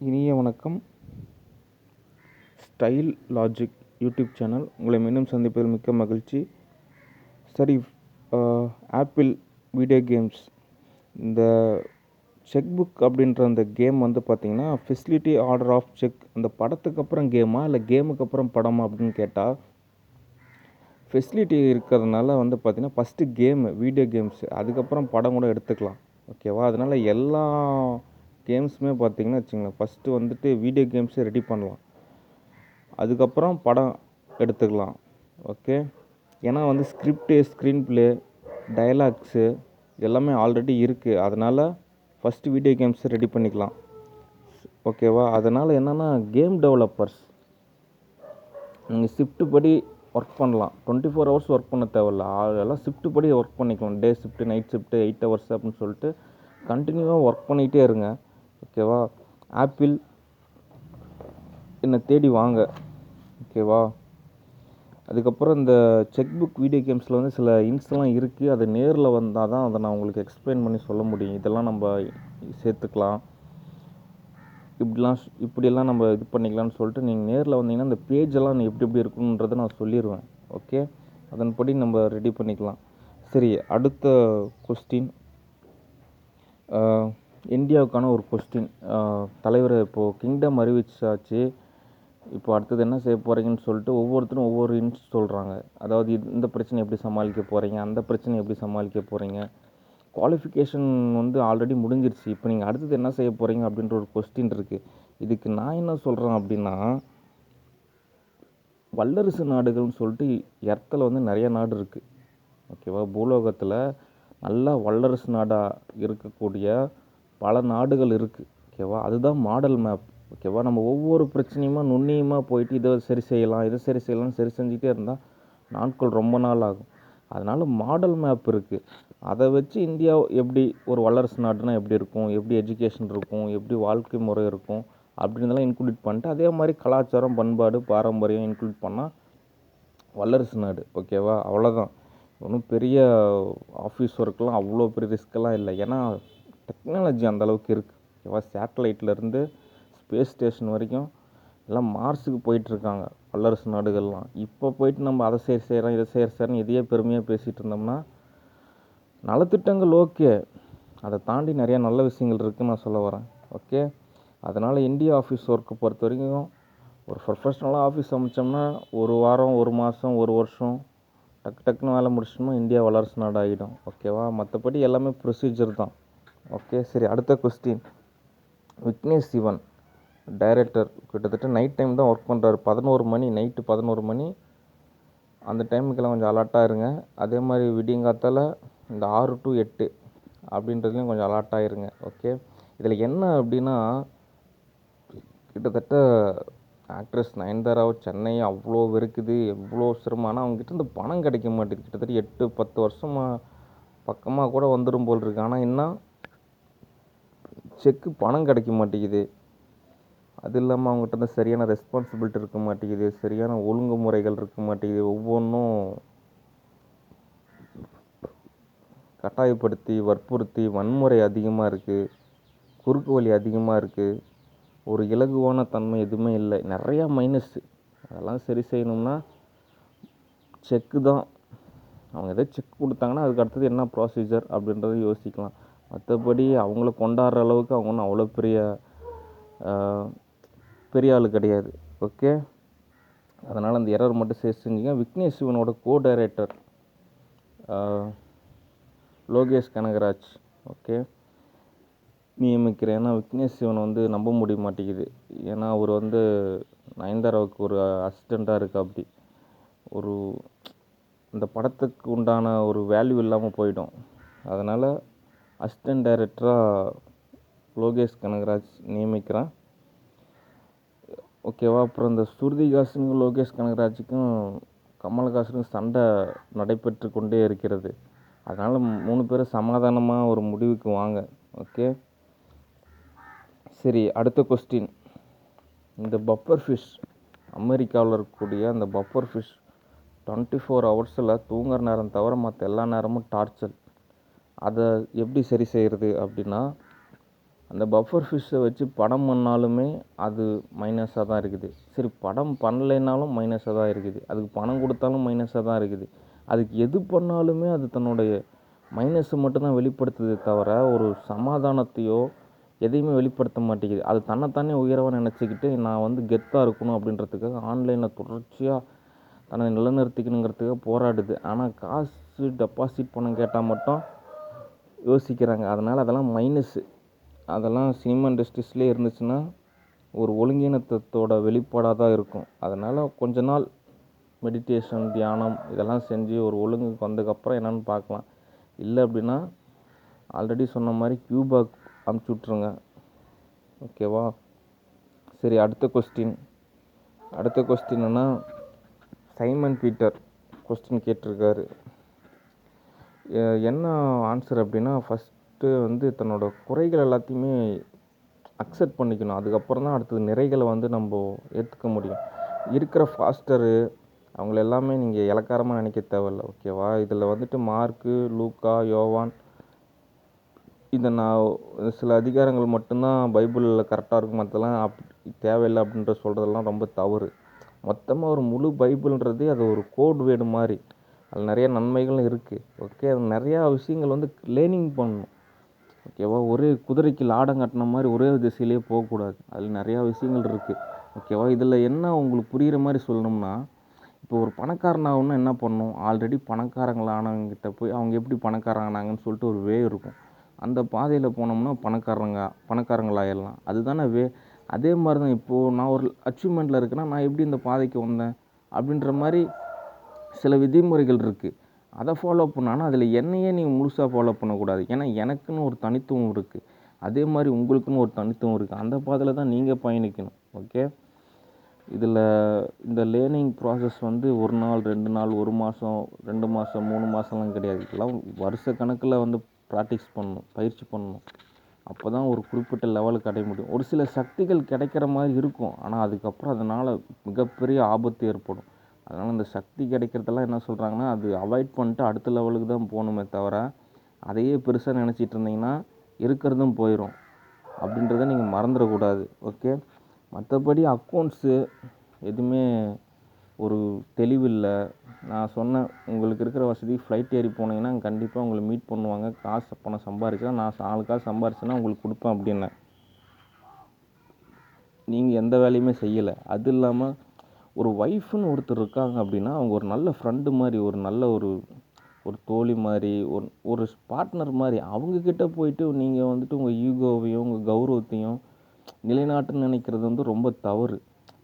இனிய வணக்கம். Style logic YouTube channel உங்களை மீண்டும் சந்திப்பதில் மிக்க மகிழ்ச்சி. சரி, ஆப்பிள் வீடியோ கேம்ஸ் இந்த செக் புக் அப்படின்ற அந்த கேம் வந்து பார்த்திங்கன்னா ஃபெசிலிட்டி ஆர்டர் ஆஃப் செக், அந்த படத்துக்கு அப்புறம் கேமா இல்லை கேமுக்கு அப்புறம் படமா அப்படின்னு கேட்டால், ஃபெசிலிட்டி இருக்கிறதுனால வந்து பார்த்திங்கன்னா ஃபஸ்ட்டு கேமு வீடியோ கேம்ஸு, அதுக்கப்புறம் படம் கூட எடுத்துக்கலாம். ஓகேவா? அதனால் எல்லா கேம்ஸுமே பார்த்திங்கன்னா வச்சுங்களேன், ஃபஸ்ட்டு வந்துட்டு வீடியோ கேம்ஸை ரெடி பண்ணலாம், அதுக்கப்புறம் படம் எடுத்துக்கலாம். ஓகே, ஏன்னா வந்து ஸ்கிரிப்டு, ஸ்க்ரீன் ப்ளே, டயலாக்ஸு எல்லாமே ஆல்ரெடி இருக்குது. அதனால் ஃபஸ்ட்டு வீடியோ கேம்ஸை ரெடி பண்ணிக்கலாம். ஓகேவா? அதனால் என்னென்னா கேம் டெவலப்பர்ஸ் நீங்கள் ஷிஃப்ட்டு படி ஒர்க் பண்ணலாம். 24 ஹவர்ஸ் ஒர்க் பண்ண தேவையில்ல. அதெல்லாம் ஷிஃப்ட்டு படி ஒர்க் பண்ணிக்கலாம். டே ஷிஃப்ட்டு, நைட் ஷிஃப்ட்டு, 8 ஹவர்ஸ் அப்படின்னு சொல்லிட்டு கண்டினியூவாக ஒர்க் பண்ணிகிட்டே இருங்க. ஓகேவா? ஆப்பிள் என்னை தேடி வாங்க. ஓகேவா? அதுக்கப்புறம் இந்த செக் புக் வீடியோ கேம்ஸில் வந்து சில இன்ஸ்லாம் இருக்குது. அது நேரில் வந்தால் தான் அதை நான் உங்களுக்கு எக்ஸ்பிளைன் பண்ணி சொல்ல முடியும். இதெல்லாம் நம்ம சேர்த்துக்கலாம், இப்படியெல்லாம் நம்ம இது பண்ணிக்கலாம்னு சொல்லிட்டு நீங்கள் நேரில் வந்தீங்கன்னா இந்த பேஜெல்லாம் எப்படி எப்படி இருக்குன்றதை நான் சொல்லிடுவேன். ஓகே, அதன்படி நம்ம ரெடி பண்ணிக்கலாம். சரி, அடுத்த கொஸ்டின், இந்தியாவுக்கான ஒரு கொஸ்டின். தலைவர் இப்போது கிங்டம் அறிவிச்சாச்சு. இப்போ அடுத்தது என்ன செய்ய போகிறீங்கன்னு சொல்லிட்டு ஒவ்வொருத்தரும் ஒவ்வொரு இன்ஸ் சொல்கிறாங்க. அதாவது இந்த பிரச்சனை எப்படி சமாளிக்க போகிறீங்க, அந்த பிரச்சனை எப்படி சமாளிக்க போகிறீங்க. குவாலிஃபிகேஷன் வந்து ஆல்ரெடி முடிஞ்சிருச்சு. இப்போ நீங்கள் அடுத்தது என்ன செய்ய போகிறீங்க அப்படின்ற ஒரு கொஸ்டின் இருக்குது. இதுக்கு நான் என்ன சொல்கிறேன் அப்படின்னா, வல்லரசு நாடுகள்னு சொல்லிட்டு எர்த்தில் வந்து நிறைய நாடு இருக்குது. ஓகேவா? பூலோகத்தில் நல்லா வல்லரசு நாடாக இருக்கக்கூடிய பல நாடுகள் இருக்குது. ஓகேவா? அதுதான் மாடல் மேப். ஓகேவா? நம்ம ஒவ்வொரு பிரச்சனையுமா நுண்ணியமாக போயிட்டு இதை சரி செய்யலாம், இதை சரி செய்யலாம்னு சரி செஞ்சுட்டே இருந்தால் நாட்கள் ரொம்ப நாள் ஆகும். அதனால் மாடல் மேப் இருக்குது. அதை வச்சு இந்தியா எப்படி ஒரு வல்லரசு நாடுனா எப்படி இருக்கும், எப்படி எஜுகேஷன் இருக்கும், எப்படி வாழ்க்கை முறை இருக்கும் அப்படின்றதெல்லாம் இன்க்ளூட் பண்ணிட்டு, அதே மாதிரி கலாச்சாரம், பண்பாடு, பாரம்பரியம் இன்க்ளூட் பண்ணால் வல்லரசு நாடு. ஓகேவா? அவ்வளோதான். ஒன்றும் பெரிய ஆஃபீஸ் ஒர்க்கெலாம் அவ்வளோ பெரிய ரிஸ்க்கெல்லாம் இல்லை. ஏன்னா டெக்னாலஜி அந்தளவுக்கு இருக்குது. ஓகேவா? சேட்டலைட்லேருந்து ஸ்பேஸ் ஸ்டேஷன் வரைக்கும் எல்லாம் மார்ஸுக்கு போயிட்டுருக்காங்க வல்லரசு நாடுகள்லாம். இப்போ போயிட்டு நம்ம அதை செய்கிறோம், இதை செய்கிறோம் இதையே பெருமையாக பேசிகிட்டு இருந்தோம்னா, நலத்திட்டங்கள் ஓகே, அதை தாண்டி நிறையா நல்ல விஷயங்கள் இருக்குதுன்னு நான் சொல்ல வரேன். ஓகே, அதனால் இந்தியா ஆஃபீஸ் ஒர்க்கை பொறுத்த வரைக்கும் ஒரு ப்ரொஃபஷ்னலாக ஆஃபீஸ் அமைச்சோம்னா ஒரு வாரம், ஒரு மாதம், ஒரு வருஷம் டக்குன்னு வேலை முடிச்சோம்னா இந்தியா வல்லரசு நாடு ஆகிடும். ஓகேவா? மற்றபடி எல்லாமே ப்ரொசீஜர் தான். ஓகே, சரி, அடுத்த கொஸ்டின். விக்னேஷ் சிவன் டைரக்டர் கிட்டத்தட்ட நைட் டைம் தான் ஒர்க் பண்ணுறாரு. 11 மணி, நைட்டு 11 மணி. அந்த டைமுக்கெல்லாம் கொஞ்சம் அலர்ட்டாக இருங்க. அதே மாதிரி விடியங்காத்தால் இந்த 6 to 8 அப்படின்றதுலையும் கொஞ்சம் அலர்ட்டாக இருங்க. ஓகே, இதில் என்ன அப்படின்னா, கிட்டத்தட்ட ஆக்ட்ரஸ் நயன்தாராவை சென்னை அவ்வளோ வெறுக்குது, எவ்வளோ சிரமம். ஆனால் அவங்ககிட்ட இந்த பணம் கிடைக்க மாட்டேங்குது. கிட்டத்தட்ட 8-10 வருஷமாக பக்கமாக கூட வந்துடும் போல் இருக்கு. ஆனால் என்ன செக்கு பணம் கிடைக்க மாட்டேங்குது. அது இல்லாமல் அவங்ககிட்ட வந்து சரியான ரெஸ்பான்சிபிலிட்டி இருக்க மாட்டேங்குது, சரியான ஒழுங்குமுறைகள் இருக்க மாட்டேங்குது. ஒவ்வொன்றும் கட்டாயப்படுத்தி, வற்புறுத்தி, வன்முறை அதிகமாக இருக்குது, குறுக்கு வழி அதிகமாக இருக்குது, ஒரு இலகுவான தன்மை எதுவுமே இல்லை, நிறையா மைனஸ்ஸு. அதெல்லாம் சரி செய்யணும்னா செக்கு தான். அவங்க எதோ செக் கொடுத்தாங்கன்னா அதுக்கு அடுத்தது என்ன ப்ரொசீஜர் அப்படின்றத யோசிக்கலாம். மற்றபடி அவங்கள கொண்டாடுற அளவுக்கு அவங்க ஒன்றும் அவ்வளோ பெரிய ஆள் கிடையாது. ஓகே, அதனால் அந்த எரர் மட்டும் சரி செஞ்சுங்க. விக்னேஷ் சிவனோட டைரக்டர் லோகேஷ் கனகராஜ். ஓகே, நியமிக்கிறேன். ஏன்னா விக்னேஷ் சிவனை வந்து நம்ப முடிய மாட்டேங்குது. ஏன்னா அவர் வந்து நயன்தாராவுக்கு ஒரு அசிஸ்டண்ட்டாக இருக்குது. அப்படி ஒரு இந்த படத்துக்கு உண்டான ஒரு வேல்யூ இல்லாமல் போயிடும். அதனால் அசிஸ்டன்ட் டைரக்டராக லோகேஷ் கனகராஜ் நியமிக்கிறேன். ஓகேவா? அப்புறம் இந்த ஸ்ருதிஹாசனுக்கும் லோகேஷ் கனகராஜுக்கும் கமல்ஹாசனுக்கும் சண்டை நடைபெற்று கொண்டே இருக்கிறது. அதனால் 3 பேரும் சமாதானமாக ஒரு முடிவுக்கு வாங்க. ஓகே, சரி, அடுத்த கொஸ்டின். இந்த பப்பர் ஃபிஷ், அமெரிக்காவில் இருக்கக்கூடிய அந்த பப்பர் ஃபிஷ் 24 ஹவர்ஸில் தூங்குற நேரம் தவிர மற்ற எல்லா நேரமும் டார்ச்சர். அதை எப்படி சரி செய்கிறது அப்படின்னா, அந்த பஃபர் ஃபிஷ்ஷை வச்சு படம் பண்ணாலுமே அது மைனஸாக தான் இருக்குது. சரி, படம் பண்ணலைன்னாலும் மைனஸாக தான் இருக்குது. அதுக்கு பணம் கொடுத்தாலும் மைனஸாக தான் இருக்குது. அதுக்கு எது பண்ணாலுமே அது தன்னுடைய மைனஸை மட்டும்தான் வெளிப்படுத்துதே தவிர ஒரு சமாதானத்தையோ எதையுமே வெளிப்படுத்த மாட்டேங்குது. அது தன்னைத்தானே உயரவாக நினச்சிக்கிட்டு நான் கெத்தாக இருக்கணும் அப்படின்றதுக்காக ஆன்லைனில் தொடர்ச்சியாக தன்னை நிலைநிறுத்திக்கணுங்கிறதுக்காக போராடுது. ஆனால் காசு டெபாசிட் பணம் கேட்டால் மட்டும் யோசிக்கிறாங்க. அதனால் அதெல்லாம் மைனஸு. அதெல்லாம் சினிமா இண்டஸ்ட்ரீஸ்லேயே இருந்துச்சுன்னா ஒரு ஒழுங்கீனத்தோட வெளிப்பாடாக தான் இருக்கும். அதனால் கொஞ்ச நாள் மெடிடேஷன், தியானம் இதெல்லாம் செஞ்சு ஒரு ஒழுங்குக்கு வந்ததுக்கப்புறம் என்னென்னு பார்க்கலாம். இல்லை அப்படின்னா ஆல்ரெடி சொன்ன மாதிரி கியூபாக்கு அமுச்சு விட்ருங்க. ஓகேவா? சரி, அடுத்த கொஸ்டின்னா சைமன் பீட்டர் கொஸ்டின் கேட்டிருக்காரு. என்ன ஆன்சர் அப்படின்னா, ஃபஸ்ட்டு தன்னோட குறைகள் எல்லாத்தையுமே அக்செப்ட் பண்ணிக்கணும். அதுக்கப்புறம் தான் அடுத்தது நிறைகளை நம்ம ஏற்றுக்க முடியும். இருக்கிற ஃபாஸ்டரு அவங்கள எல்லாமே நீங்கள் இளக்காரமாக நினைக்க தேவையில்ல. ஓகேவா? இதில் மார்க்கு, லூக்கா, யோவான் இந்த சில அதிகாரங்கள் மட்டும்தான் பைபிளில் கரெக்டாக இருக்கும், மற்றெல்லாம் தேவையில்லை அப்படின்ற சொல்கிறதெல்லாம் ரொம்ப தவறு. மொத்தமாக ஒரு முழு பைபிள்ன்றதே அது ஒரு கோட் வேர்டு மாதிரி. அதில் நிறைய நன்மைகளும் இருக்குது. ஓகே, அது நிறையா விஷயங்கள் லேர்னிங் பண்ணணும். ஓகேவா? ஒரே குதிரைக்கு லாடம் கட்டின மாதிரி ஒரே திசையிலே போகக்கூடாது. அதில் நிறையா விஷயங்கள் இருக்குது. ஓகேவா? இதில் என்ன உங்களுக்கு புரிகிற மாதிரி சொல்லணும்னா, இப்போ ஒரு பணக்காரன் ஆகணும்னா என்ன பண்ணணும்? ஆல்ரெடி பணக்காரங்களானவங்ககிட்ட போய் அவங்க எப்படி பணக்காரங்கனாங்கன்னு சொல்லிட்டு ஒரு வே இருக்கும். அந்த பாதையில் போனோம்னா பணக்காரங்களாயிடலாம். அதுதானே வே. அதே மாதிரி தான் இப்போது நான் ஒரு அச்சீவ்மெண்ட்டில் இருக்கேன்னா நான் எப்படி இந்த பாதைக்கு வந்தேன் அப்படின்ற மாதிரி சில விதிமுறைகள் இருக்குது. அதை ஃபாலோ பண்ணால் அதில் என்னையே நீங்கள் முழுசாக ஃபாலோ பண்ணக்கூடாது. ஏன்னா எனக்குன்னு ஒரு தனித்துவம் இருக்குது. அதே மாதிரி உங்களுக்குன்னு ஒரு தனித்துவம் இருக்குது. அந்த பாதையில் தான் நீங்கள் பயணிக்கணும். ஓகே, இதில் இந்த லேர்னிங் ப்ராசஸ் 1 நாள் 2 நாள் 1 மாதம் 2 மாதம் 3 மாதம்லாம் கிடையாது. இதெல்லாம் வருஷ கணக்கில் ப்ராக்டிஸ் பண்ணணும், பயிற்சி பண்ணணும். அப்போ தான் ஒரு குறிப்பிட்ட லெவலுக்கு அடைய முடியும். ஒரு சில சக்திகள் கிடைக்கிற மாதிரி இருக்கும், ஆனால் அதுக்கப்புறம் அதனால் மிகப்பெரிய ஆபத்து ஏற்படும். அதனால் அந்த சக்தி கிடைக்கிறதெல்லாம் என்ன சொல்கிறாங்கன்னா, அது அவாய்ட் பண்ணிட்டு அடுத்த லெவலுக்கு தான் போகணுமே தவிர அதையே பெருசாக நினச்சிட்டு இருந்தீங்கன்னா இருக்கிறதும் போயிடும் அப்படின்றத நீங்கள் மறந்துடக்கூடாது. ஓகே, மற்றபடி அக்கௌண்ட்ஸு எதுவுமே ஒரு தெளிவில்லை. நான் சொன்னேன், உங்களுக்கு இருக்கிற வசதி ஃப்ளைட் ஏறி போனீங்கன்னா கண்டிப்பாக உங்களை மீட் பண்ணுவாங்க. காசு பணம் சம்பாரிச்சா நான் 4 காசு சம்பாரிச்சேன்னா உங்களுக்கு கொடுப்பேன் அப்படின்னேன். நீங்கள் எந்த வேலையுமே செய்யலை. அது இல்லாமல் ஒரு ஒய்ஃப்னு ஒருத்தர் இருக்காங்க அப்படின்னா அவங்க ஒரு நல்ல ஃப்ரெண்டு மாதிரி, ஒரு நல்ல ஒரு தோழி மாதிரி, ஒரு பார்ட்னர் மாதிரி. அவங்கக்கிட்ட போயிட்டு நீங்கள் உங்கள் ஈகோவையும் உங்கள் கௌரவத்தையும் நிலைநாட்டுன்னு நினைக்கிறது ரொம்ப தவறு.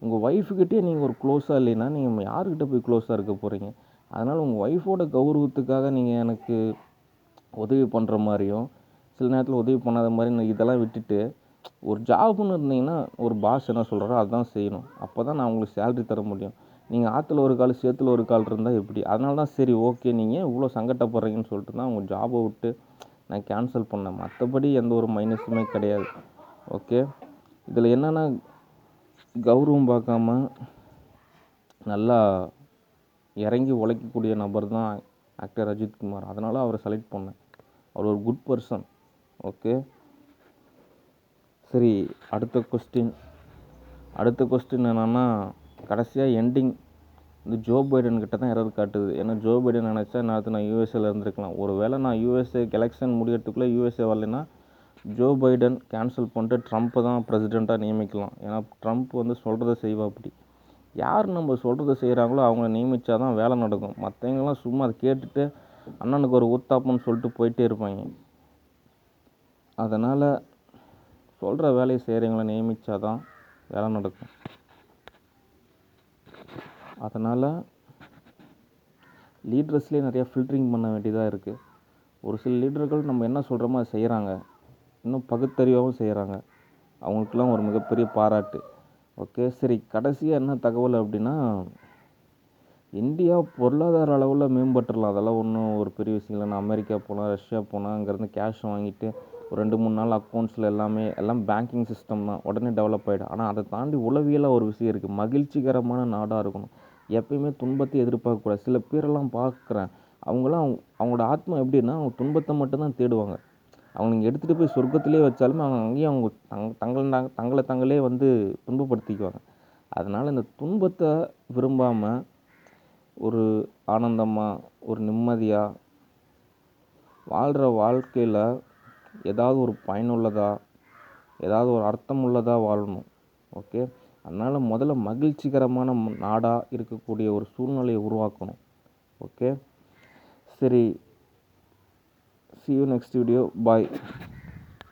உங்கள் ஒய்ஃபுக்கிட்டே நீங்கள் ஒரு க்ளோஸாக இல்லைன்னா நீங்கள் யாருக்கிட்ட போய் க்ளோஸாக இருக்க போகிறீங்க? அதனால் உங்கள் ஒய்ஃபோட கௌரவத்துக்காக நீங்கள் எனக்கு உதவி பண்ணுற மாதிரியும் சில நேரத்தில் உதவி பண்ணாத மாதிரி இதெல்லாம் விட்டுட்டு ஒரு ஜாப்னு இருந்தீங்கன்னா ஒரு பாஸ் என்ன சொல்கிறாரோ அதுதான் செய்யணும். அப்போ தான் நான் உங்களுக்கு சேலரி தர முடியும். நீங்கள் ஆற்றுல ஒரு கால் சேத்துல ஒரு கால் இருந்தால் எப்படி? அதனால தான் சரி ஓகே நீங்கள் இவ்வளோ சங்கடப்படுறீங்கன்னு சொல்லிட்டு தான் உங்கள் ஜாபை விட்டு நான் கேன்சல் பண்ணேன். மற்றபடி எந்த ஒரு மைனஸுமே கிடையாது. ஓகே, இதில் என்னென்னா கௌரவம் பார்க்காம நல்லா இறங்கி உழைக்கக்கூடிய நபர் தான் ஆக்டர் அஜித்குமார். அதனால் அவரை செலக்ட் பண்ணேன். அவர் ஒரு குட் பர்சன். ஓகே, சரி, அடுத்த கொஸ்டின் என்னென்னா, கடைசியாக எண்டிங் ஜோ பைடன் கிட்ட தான் எரர் காட்டுது. ஏன்னா ஜோ பைடன் நினச்சா நான் யூஎஸ்ஏல இருந்திருக்கலாம். ஒரு வேளை நான் யூஎஸ்ஏக்கு எலெக்ஷன் முடியறதுக்குள்ளே யூஎஸ்ஏ வரலைன்னா ஜோ பைடன் கேன்சல் பண்ணிட்டு ட்ரம்ப்பை தான் பிரசிடெண்ட்டாக நியமிக்கலாம். ஏன்னா ட்ரம்ப் சொல்கிறத செய்வாப்படி. யார் நம்ம சொல்கிறத செய்கிறாங்களோ அவங்கள நியமித்தா தான் வேலை நடக்கும். மற்றவங்களாம் சும்மா அதை கேட்டுட்டு அண்ணனுக்கு ஒரு ஊத்தாப்பன்னு சொல்லிட்டு போயிட்டே இருப்பாங்க. அதனால் சொல்கிற வேலையை செய்கிறவங்கள நியமித்தா தான் வேலை நடக்கும். அதனால் லீடர்ஸ்லேயே நிறையா ஃபில்டரிங் பண்ண வேண்டியதாக இருக்குது. ஒரு சில லீடர்கள் நம்ம என்ன சொல்கிறோமோ அதை செய்கிறாங்க, இன்னும் பகுத்தறிவாகவும் செய்கிறாங்க. அவங்களுக்கெல்லாம் ஒரு மிகப்பெரிய பாராட்டு. ஓகே, சரி, கடைசியாக என்ன தகவல் அப்படின்னா, இந்தியா பொருளாதார அளவில் மேம்பட்டுடலாம். அதெல்லாம் ஒன்றும் ஒரு பெரிய விஷயம் இல்லை. நான் அமெரிக்கா போனால், ரஷ்யா போனால் அங்கேருந்து கேஷ் வாங்கிட்டு ஒரு 2-3 நாள் அக்கௌண்ட்ஸில் எல்லாம் பேங்கிங் சிஸ்டம் தான், உடனே டெவலப் ஆகிடும். ஆனால் அதை தாண்டி உளவியலாக ஒரு விஷயம் இருக்குது. மகிழ்ச்சிகரமான நாடாக இருக்கணும். எப்பயுமே துன்பத்தை எதிர்பார்க்கக்கூடாது. சில பேரெல்லாம் பார்க்குறேன், அவங்களாம் அவங்களோட ஆத்மா எப்படின்னா அவங்க துன்பத்தை மட்டும்தான் தேடுவாங்க. அவங்க நீங்கள் எடுத்துகிட்டு போய் சொர்க்கத்திலே வச்சாலுமே அவங்க அங்கேயும் அவங்க தங்களை தங்களே வந்து துன்பப்படுத்திக்குவாங்க. அதனால் இந்த துன்பத்தை விரும்பாமல் ஒரு ஆனந்தமாக ஒரு நிம்மதியாக வாழ்கிற வாழ்க்கையில் ஏதாவது ஒரு பயனுள்ளதாக ஏதாவது ஒரு அர்த்தம் உள்ளதாக வாழணும். ஓகே, அதனால் முதல்ல மகிழ்ச்சிகரமான நாடாக இருக்கக்கூடிய ஒரு சூழ்நிலையை உருவாக்கணும். ஓகே, சரி, see you next video, bye.